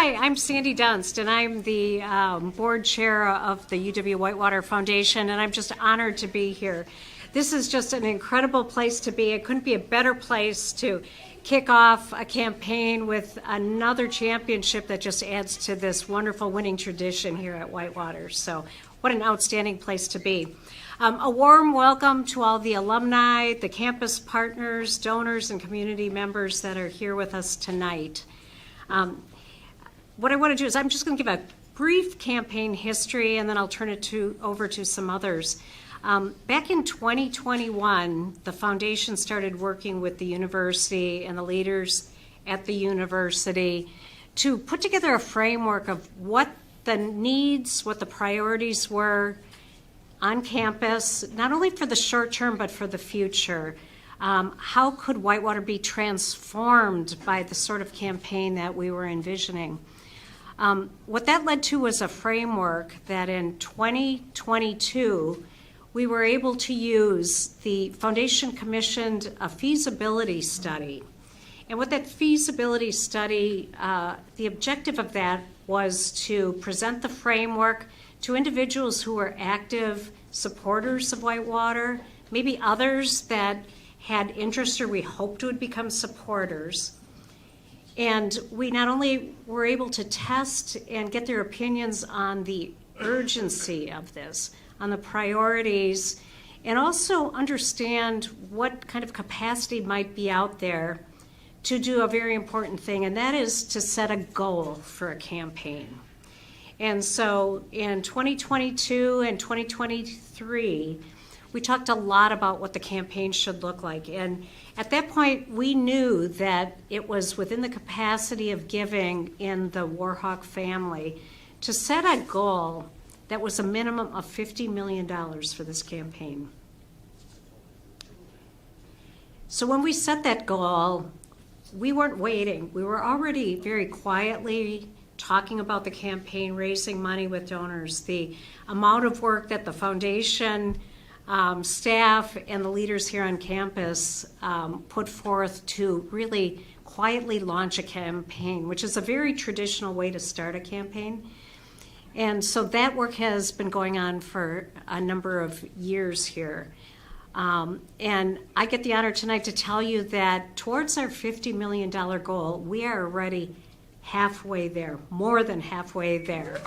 Hi, I'm Sandy Dunst, and I'm the board chair of the UW-Whitewater Foundation, and I'm just honored to be here. This is just an incredible place to be. It couldn't be a better place to kick off a campaign with another championship that just adds to this wonderful winning tradition here at Whitewater. So what an outstanding place to be. A warm welcome to all the alumni, the campus partners, donors, and community members that are here with us tonight. What I want to do is I'm just going to give a brief campaign history, and then I'll turn it over to some others. Back in 2021, the foundation started working with the university and the leaders at the university to put together a framework of what the needs, what the priorities were on campus, not only for the short term, but for the future. How could Whitewater be transformed by the sort of campaign that we were envisioning? What that led to was a framework that in 2022, we were able to use. The foundation commissioned a feasibility study. And what that feasibility study, the objective of that was to present the framework to individuals who were active supporters of Whitewater, maybe others that had interest or we hoped would become supporters. And we not only were able to test and get their opinions on the urgency of this, on the priorities, and also understand what kind of capacity might be out there to do a very important thing, and that is to set a goal for a campaign. And so in 2022 and 2023, we talked a lot about what the campaign should look like. And at that point, we knew that it was within the capacity of giving in the Warhawk family to set a goal that was a minimum of $50 million for this campaign. So when we set that goal, we weren't waiting. We were already very quietly talking about the campaign, raising money with donors. The amount of work that the foundation staff and the leaders here on campus put forth to really quietly launch a campaign, which is a very traditional way to start a campaign. And so that work has been going on for a number of years here. And I get the honor tonight to tell you that towards our $50 million goal, we are already halfway there, more than halfway there.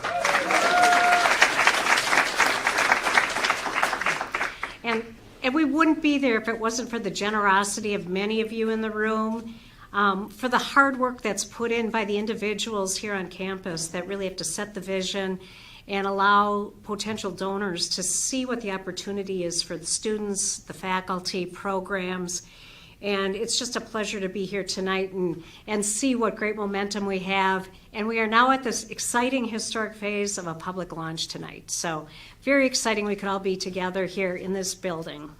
And we wouldn't be there if it wasn't for the generosity of many of you in the room, for the hard work that's put in by the individuals here on campus that really have to set the vision and allow potential donors to see what the opportunity is for the students, the faculty, programs. And it's just a pleasure to be here tonight and see what great momentum we have. And we are now at this exciting historic phase of a public launch tonight. So very exciting we could all be together here in this building.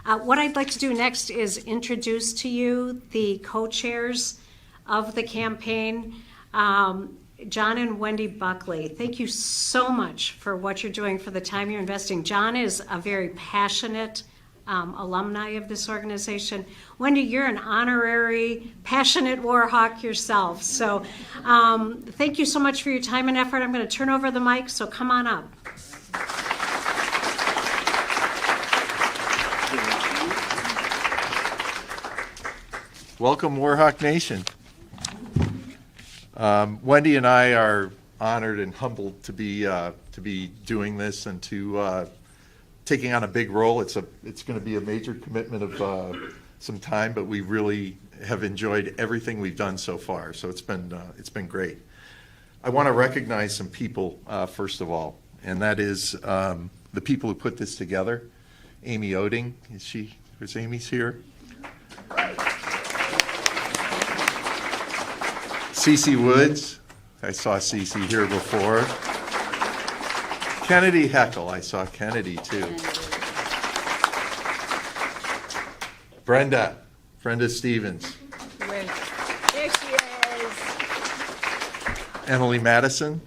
What I'd like to do next is introduce to you the co-chairs of the campaign, John and Wendy Buckley. Thank you so much for what you're doing, for the time you're investing. John is a very passionate alumni of this organization. Wendy, you're an honorary, passionate Warhawk yourself. So thank you so much for your time and effort. I'm going to turn over the mic, so come on up. Welcome, Warhawk Nation. Wendy and I are honored and humbled to be doing this and to taking on a big role. It's going to be a major commitment of some time, but we really have enjoyed everything we've done so far. So it's been great. I want to recognize some people first of all, and that is the people who put this together. Amy Oding, is Amy's here? Cece Woods, I saw Cece here before. Kennedy Heckel, I saw Kennedy too. Brenda Stevens. There she is. Emily Madison,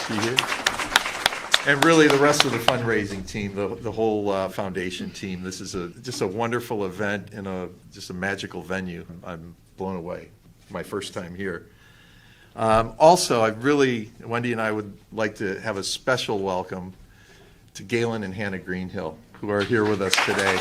she here. And really the rest of the fundraising team, the whole foundation team. This is just a wonderful event in just a magical venue. I'm blown away. my first time here. Also, Wendy and I would like to have a special welcome to Galen and Hannah Greenhill, who are here with us today.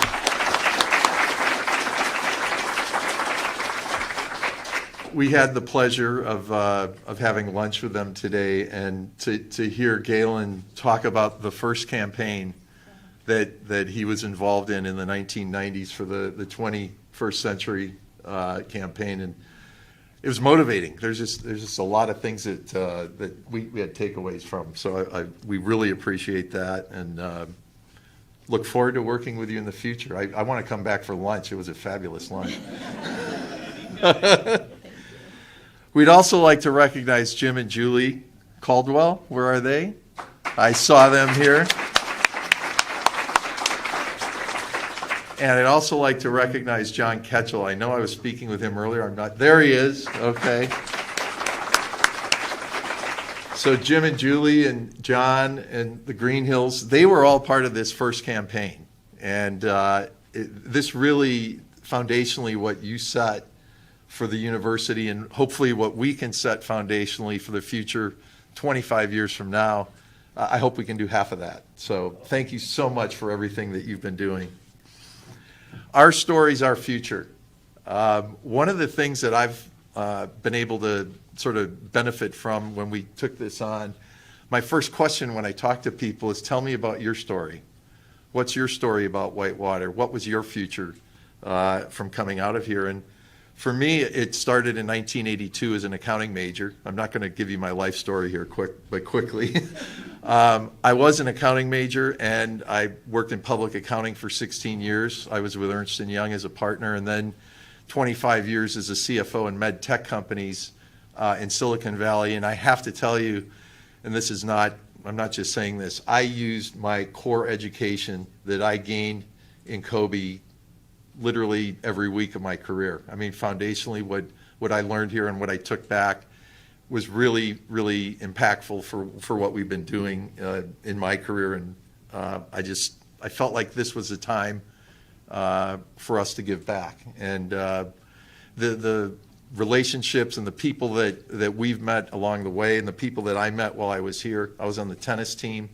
We had the pleasure of having lunch with them today, and to hear Galen talk about the first campaign that he was involved in the 1990s for the 21st century campaign, and it was motivating. There's just a lot of things that we had takeaways from. So we really appreciate that, and look forward to working with you in the future. I want to come back for lunch. It was a fabulous lunch. We'd also like to recognize Jim and Julie Caldwell. Where are they? I saw them here. And I'd also like to recognize John Ketchel. I know I was speaking with him earlier. I'm not. There he is. Okay. So Jim and Julie and John and the Greenhills, they were all part of this first campaign. And this really, foundationally, what you set for the university, and hopefully what we can set foundationally for the future 25 years from now, I hope we can do half of that. So thank you so much for everything that you've been doing. Our story's our future. One of the things that I've been able to sort of benefit from when we took this on, my first question when I talk to people is, tell me about your story. What's your story about Whitewater? What was your future from coming out of here? And for me, it started in 1982 as an accounting major. I'm not going to give you my life story here but quickly. I was an accounting major, and I worked in public accounting for 16 years. I was with Ernst & Young as a partner, and then 25 years as a CFO in med tech companies in Silicon Valley. And I have to tell you, and this is not, I'm not just saying this, I used my core education that I gained in Kobe literally every week of my career. I mean, foundationally, what I learned here and what I took back was really, really impactful for what we've been doing in my career. And I felt like this was a time for us to give back. And the relationships and the people that we've met along the way, and the people that I met while I was here, I was on the tennis team.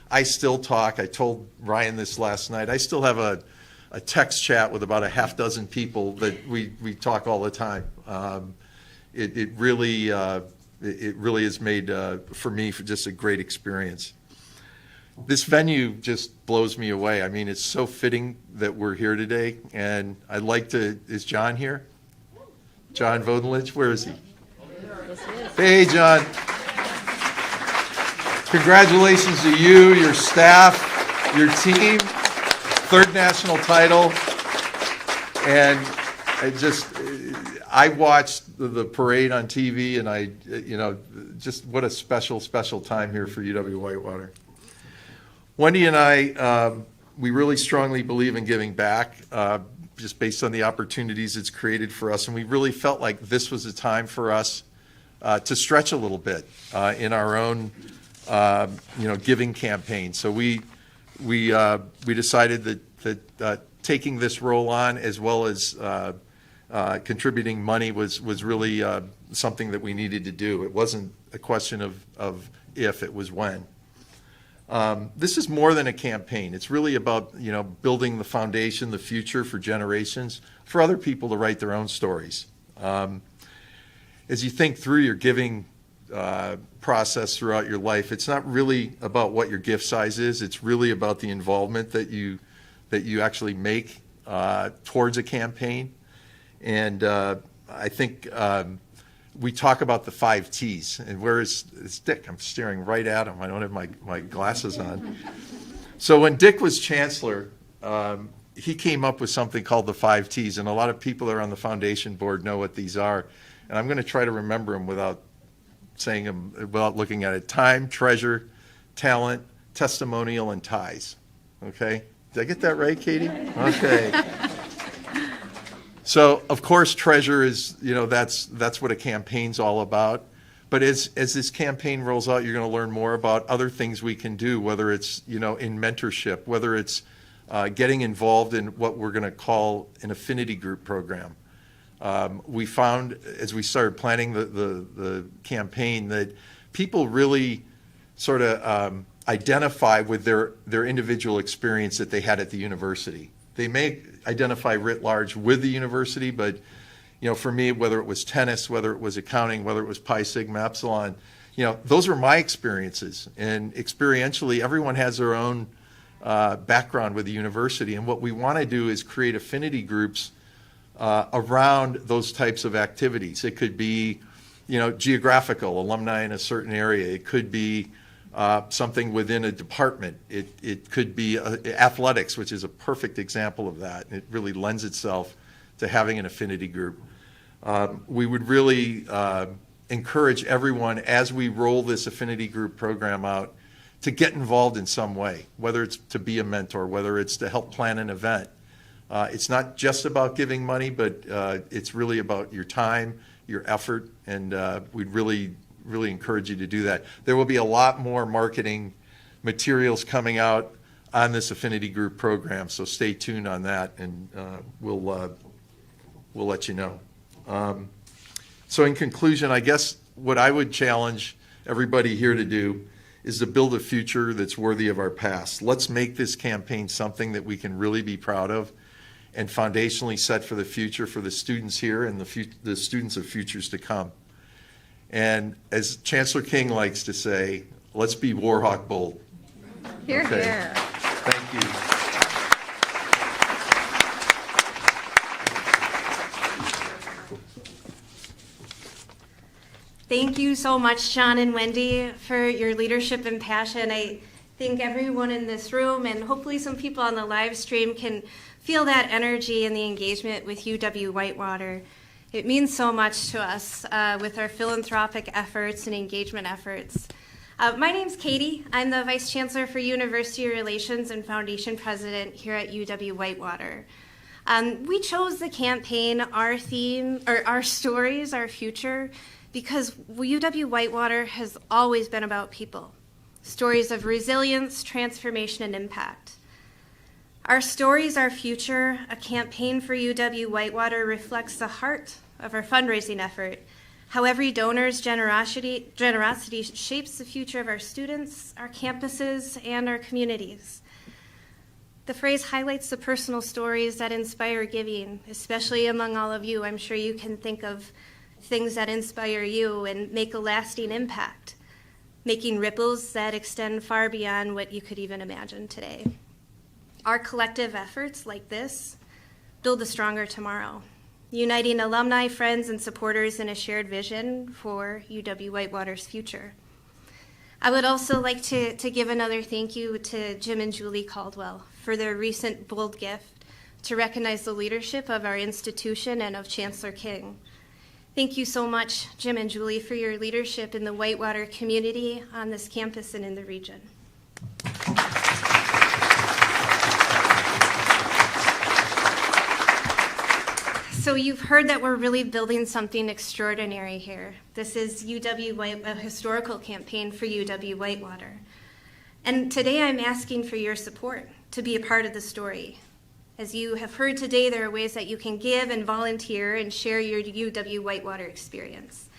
I still talk. I told Ryan this last night. I still have a text chat with about a half dozen people that we talk all the time. It really has made, for me, for just a great experience. This venue just blows me away. I mean, it's so fitting that we're here today, and I'd like to, is John here? John Vodenlich, where is he? Hey, John. Congratulations to you, your staff, your team. Third national title, and I watched the parade on TV, and just what a special time here for UW-Whitewater. Wendy and I, we really strongly believe in giving back, just based on the opportunities it's created for us, and we really felt like this was a time for us to stretch a little bit in our own, giving campaign. So we decided that taking this role on, as well as contributing money, was really something that we needed to do. It wasn't a question of if, it was when. This is more than a campaign. It's really about building the foundation, the future for generations, for other people to write their own stories. As you think through your giving process throughout your life, it's not really about what your gift size is. It's really about the involvement that you actually make towards a campaign. And I think we talk about the 5 T's. And where is Dick? I'm staring right at him. I don't have my glasses on. So when Dick was chancellor, he came up with something called the 5 T's. And a lot of people that are on the foundation board know what these are. And I'm going to try to remember them without saying them, without looking at it. Time, treasure, talent, testimonial, and ties. Okay? Did I get that right, Katie? Okay. So, of course, treasure is, that's what a campaign's all about. But as this campaign rolls out, you're going to learn more about other things we can do, whether it's, in mentorship, whether it's getting involved in what we're going to call an affinity group program. we found as we started planning the campaign that people really sort of identify with their individual experience that they had at the university. They may identify writ large with the university, but for me, whether it was tennis, whether it was accounting, whether it was Pi Sigma Epsilon, those are my experiences. And experientially, everyone has their own background with the university. And what we want to do is create affinity groups around those types of activities. It could be, geographical, alumni in a certain area. It could be something within a department. It could be athletics, which is a perfect example of that. It really lends itself to having an affinity group. We would really encourage everyone as we roll this affinity group program out to get involved in some way, whether it's to be a mentor, whether it's to help plan an event. It's not just about giving money, but it's really about your time, your effort, and we'd really encourage you to do that. There will be a lot more marketing materials coming out on this affinity group program, so stay tuned on that, and we'll let you know. So in conclusion, I guess what I would challenge everybody here to do is to build a future that's worthy of our past. Let's make this campaign something that we can really be proud of and foundationally set for the future for the students here and the students of futures to come. And as Chancellor King likes to say, let's be Warhawk bold. Hear, Okay. hear. Thank you. Thank you so much, John and Wendy, for your leadership and passion. I think everyone in this room and hopefully some people on the live stream can feel that energy and the engagement with UW-Whitewater. It means so much to us with our philanthropic efforts and engagement efforts. My name's Katie. I'm the Vice Chancellor for University Relations and Foundation President here at UW-Whitewater. We chose the campaign, our theme, or our stories, our future, because UW-Whitewater has always been about people. Stories of resilience, transformation, and impact. Our stories, our future, a campaign for UW-Whitewater reflects the heart of our fundraising effort, how every donor's generosity shapes the future of our students, our campuses, and our communities. The phrase highlights the personal stories that inspire giving, especially among all of you. I'm sure you can think of things that inspire you and make a lasting impact, making ripples that extend far beyond what you could even imagine today. Our collective efforts like this build a stronger tomorrow, uniting alumni, friends, and supporters in a shared vision for UW-Whitewater's future. I would also like to give another thank you to Jim and Julie Caldwell for their recent bold gift to recognize the leadership of our institution and of Chancellor King. Thank you so much, Jim and Julie, for your leadership in the Whitewater community on this campus and in the region. So you've heard that we're really building something extraordinary here. This is a historical campaign for UW-Whitewater. And today I'm asking for your support to be a part of the story. As you have heard today, there are ways that you can give and volunteer and share your UW-Whitewater experience.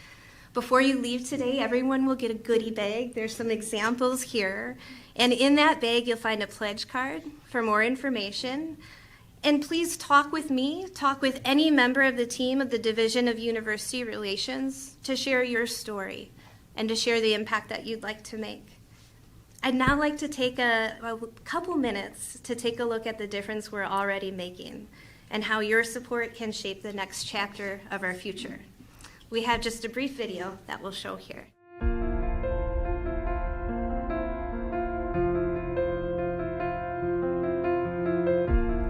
Before you leave today, everyone will get a goodie bag. There's some examples here. And in that bag, you'll find a pledge card for more information. And please talk with me, talk with any member of the team of the Division of University Relations to share your story and to share the impact that you'd like to make. I'd now like to take a couple minutes to take a look at the difference we're already making and how your support can shape the next chapter of our future. We have just a brief video that we'll show here.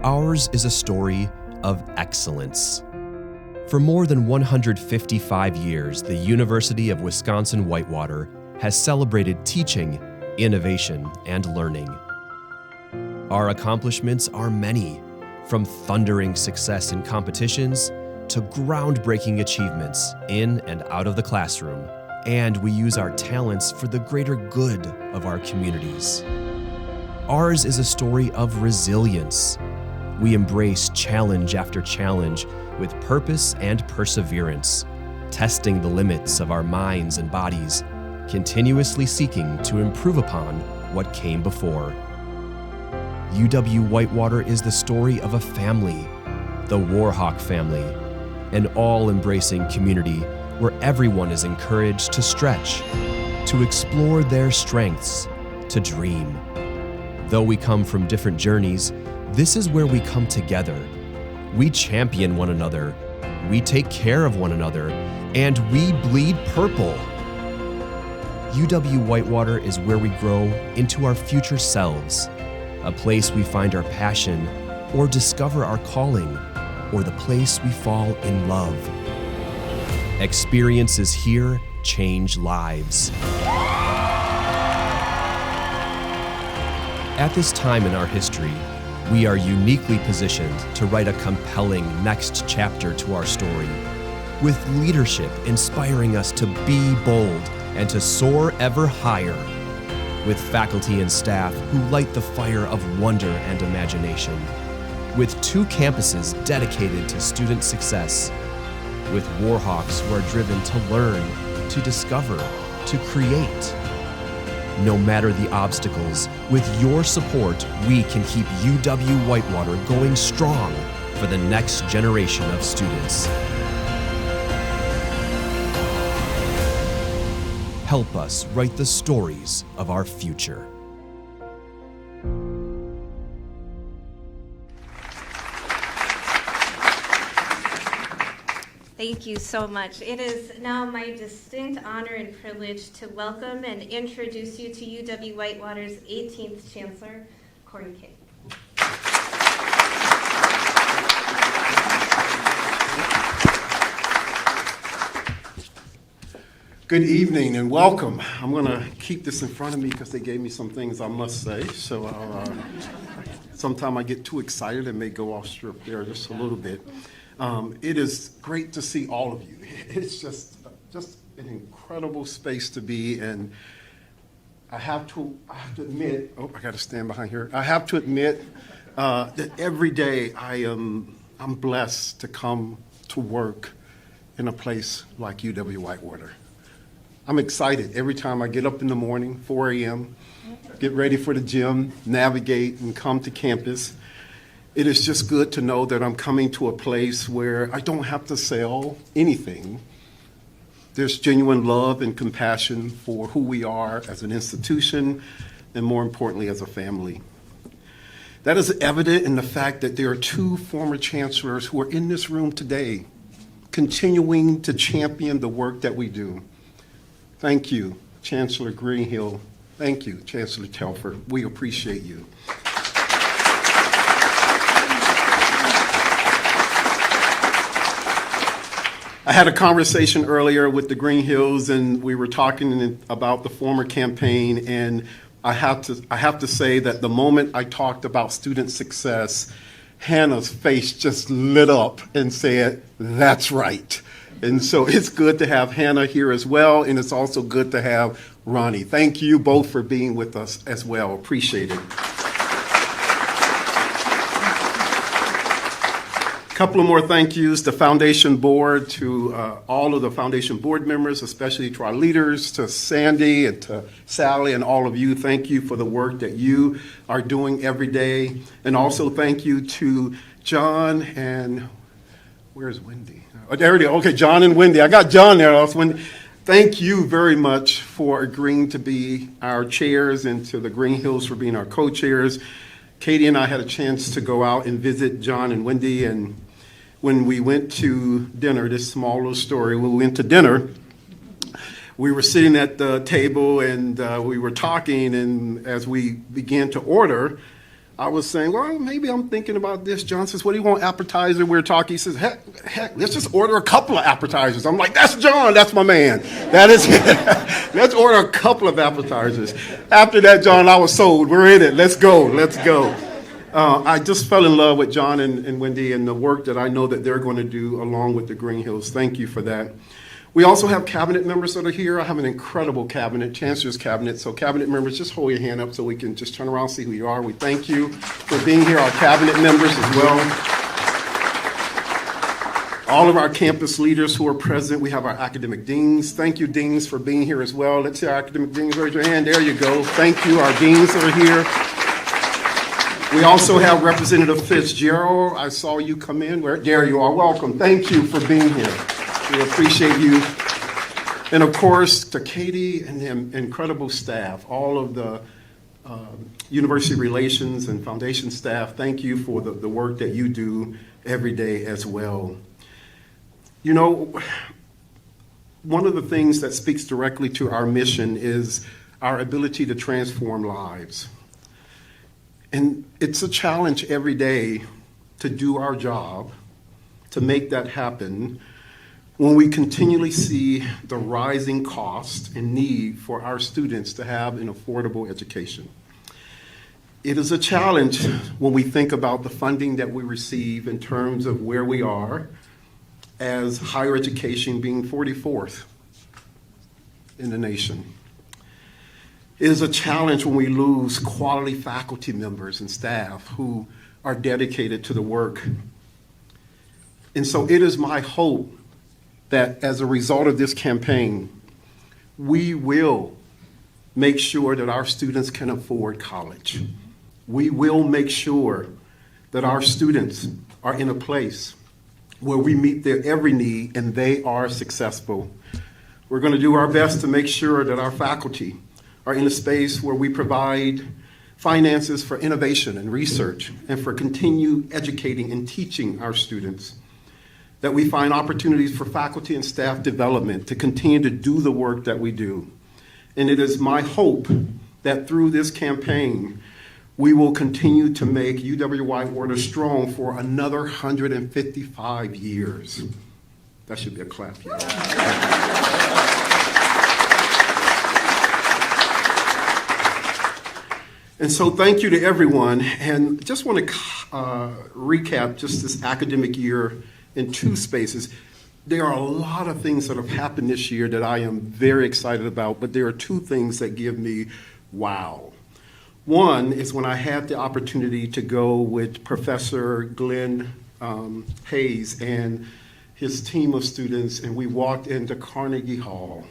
Ours is a story of excellence. For more than 155 years, the University of Wisconsin-Whitewater has celebrated teaching, innovation, and learning. Our accomplishments are many, from thundering success in competitions to groundbreaking achievements in and out of the classroom, and we use our talents for the greater good of our communities. Ours is a story of resilience, we embrace challenge after challenge with purpose and perseverance, testing the limits of our minds and bodies, continuously seeking to improve upon what came before. UW-Whitewater is the story of a family, the Warhawk family, an all-embracing community where everyone is encouraged to stretch, to explore their strengths, to dream. Though we come from different journeys, this is where we come together. We champion one another, we take care of one another, and we bleed purple. UW-Whitewater is where we grow into our future selves, a place we find our passion or discover our calling, or the place we fall in love. Experiences here change lives. At this time in our history, we are uniquely positioned to write a compelling next chapter to our story, with leadership inspiring us to be bold and to soar ever higher, with faculty and staff who light the fire of wonder and imagination, with 2 campuses dedicated to student success, with Warhawks who are driven to learn, to discover, to create. No matter the obstacles, with your support, we can keep UW-Whitewater going strong for the next generation of students. Help us write the stories of our future. Thank you so much. It is now my distinct honor and privilege to welcome and introduce you to UW-Whitewater's 18th Chancellor, Corey King. Good evening and welcome. I'm going to keep this in front of me because they gave me some things I must say. So sometime I get too excited and may go off script there just a little bit. It is great to see all of you. It's just an incredible space to be, and I have to admit, I got to stand behind here. I have to admit that every day I'm blessed to come to work in a place like UW-Whitewater. I'm excited every time I get up in the morning, 4 a.m., get ready for the gym, navigate, and come to campus. It is just good to know that I'm coming to a place where I don't have to sell anything. There's genuine love and compassion for who we are as an institution, and more importantly, as a family. That is evident in the fact that there are 2 former chancellors who are in this room today, continuing to champion the work that we do. Thank you, Chancellor Greenhill. Thank you, Chancellor Telford. We appreciate you. I had a conversation earlier with the Greenhills, and we were talking about the former campaign, and I have to say that the moment I talked about student success, Hannah's face just lit up and said, "That's right." And so it's good to have Hannah here as well, and it's also good to have Ronnie. Thank you both for being with us as well. Appreciate it. Couple of more thank yous. The Foundation Board, to all of the Foundation Board members, especially to our leaders, to Sandy and to Sally and all of you. Thank you for the work that you are doing every day. And also thank you to John and, where's Wendy? Oh, there it is. Okay, John and Wendy. I got John there. Thank you very much for agreeing to be our chairs, and to the Greenhills for being our co-chairs. Katie and I had a chance to go out and visit John and Wendy, and when we went to dinner, this small little story, when we went to dinner, we were sitting at the table and we were talking, and as we began to order, I was saying, well, maybe I'm thinking about this. John says, what do you want, appetizer? We were talking. He says, heck, let's just order a couple of appetizers. I'm like, that's John, that's my man. That is it. Let's order a couple of appetizers. After that, John, I was sold. We're in it. Let's go. Let's go. I just fell in love with John and Wendy and the work that I know that they're going to do along with the Greenhills. Thank you for that. We also have cabinet members that are here. I have an incredible cabinet, Chancellor's cabinet. So cabinet members, just hold your hand up so we can just turn around and see who you are. We thank you for being here, our cabinet members as well. All of our campus leaders who are present. We have our academic deans. Thank you, deans, for being here as well. Let's see our academic deans. Raise your hand. There you go. Thank you, our deans that are here. We also have Representative Fitzgerald. I saw you come in. There you are. Welcome. Thank you for being here. We appreciate you. And of course, to Katie and the incredible staff, all of the university relations and foundation staff, thank you for the work that you do every day as well. You know, one of the things that speaks directly to our mission is our ability to transform lives. And it's a challenge every day to do our job, to make that happen, when we continually see the rising cost and need for our students to have an affordable education. It is a challenge when we think about the funding that we receive in terms of where we are as higher education being 44th in the nation. It is a challenge when we lose quality faculty members and staff who are dedicated to the work. And so it is my hope that as a result of this campaign, we will make sure that our students can afford college. We will make sure that our students are in a place where we meet their every need and they are successful. We're going to do our best to make sure that our faculty are in a space where we provide finances for innovation and research and for continued educating and teaching our students. That we find opportunities for faculty and staff development to continue to do the work that we do. And it is my hope that through this campaign, we will continue to make UW-Whitewater strong for another 155 years. That should be a clap. And so thank you to everyone. And just want to recap just this academic year in two spaces. There are a lot of things that have happened this year that I am very excited about, but there are two things that give me wow. One is when I had the opportunity to go with Professor Glenn Hayes and his team of students, and we walked into Carnegie Hall.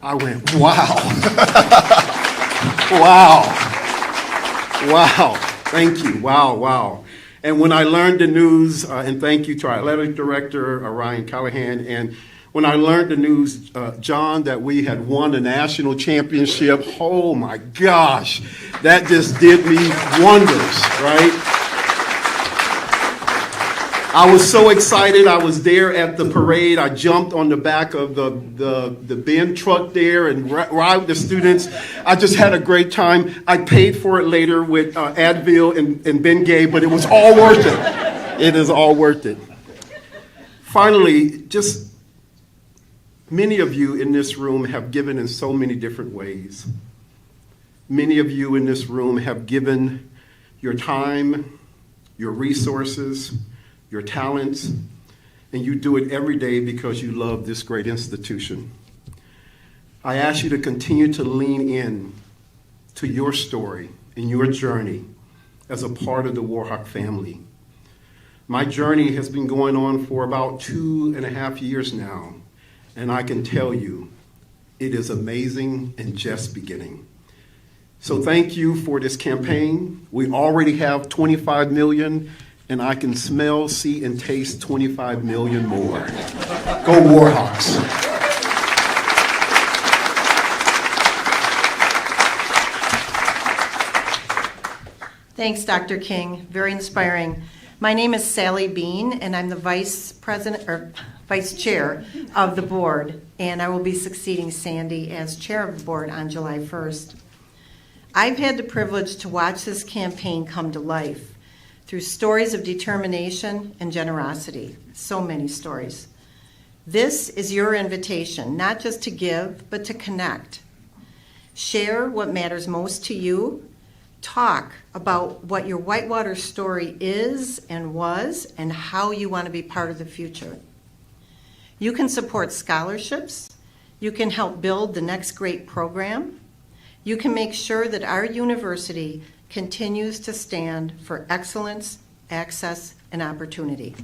I went, wow. Wow. Thank you. Wow. And when I learned the news, and thank you to our athletic director, Ryan Callahan, and when I learned the news, John, that we had won the national championship, oh my gosh, that just did me wonders, right? I was so excited. I was there at the parade. I jumped on the back of the bin truck there and ride with the students. I just had a great time. I paid for it later with Advil and Ben Gay, but it was all worth it. It is all worth it. Finally, just many of you in this room have given in so many different ways. Many of you in this room have given your time, your resources, your talents, and you do it every day because you love this great institution. I ask you to continue to lean in to your story and your journey as a part of the Warhawk family. My journey has been going on for about 2.5 years now, and I can tell you, it is amazing and just beginning. So thank you for this campaign. We already have 25 million, and I can smell, see, and taste 25 million more. Go Warhawks. Thanks, Dr. King. Very inspiring. My name is Sally Bean, and I'm the vice chair of the board, and I will be succeeding Sandy as chair of the board on July 1st. I've had the privilege to watch this campaign come to life through stories of determination and generosity. So many stories. This is your invitation, not just to give, but to connect. Share what matters most to you. Talk about what your Whitewater story is and was, and how you want to be part of the future. You can support scholarships. You can help build the next great program. You can make sure that our university continues to stand for excellence, access, and opportunity.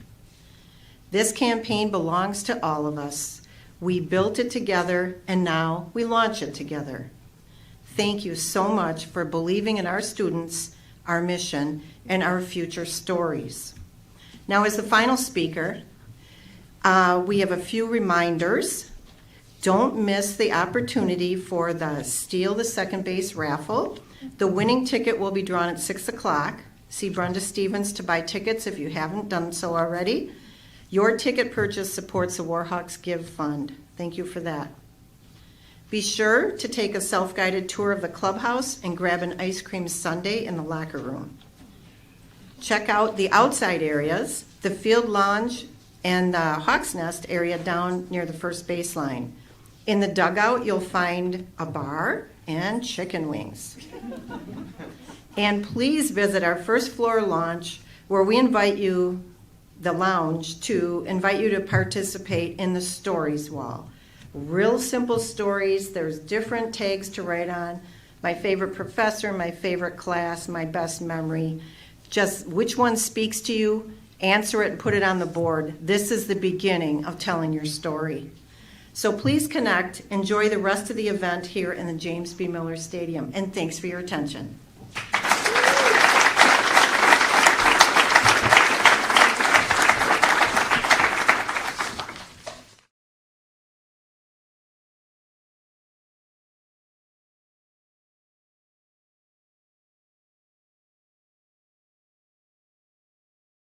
This campaign belongs to all of us. We built it together, and now we launch it together. Thank you so much for believing in our students, our mission, and our future stories. Now, as the final speaker, we have a few reminders. Don't miss the opportunity for the Steal the Second Base raffle. The winning ticket will be drawn at 6 o'clock. See Brenda Stevens to buy tickets if you haven't done so already. Your ticket purchase supports the Warhawks Give Fund. Thank you for that. Be sure to take a self-guided tour of the clubhouse and grab an ice cream sundae in the locker room. Check out the outside areas, the field lounge, and the Hawks Nest area down near the first baseline. In the dugout, you'll find a bar and chicken wings. And please visit our first floor lounge where we invite you, the lounge, to invite you to participate in the stories wall. Real simple stories. There's different tags to write on. My favorite professor, my favorite class, my best memory. Just which one speaks to you, answer it and put it on the board. This is the beginning of telling your story. So please connect. Enjoy the rest of the event here in the James B. Miller Stadium. And thanks for your attention.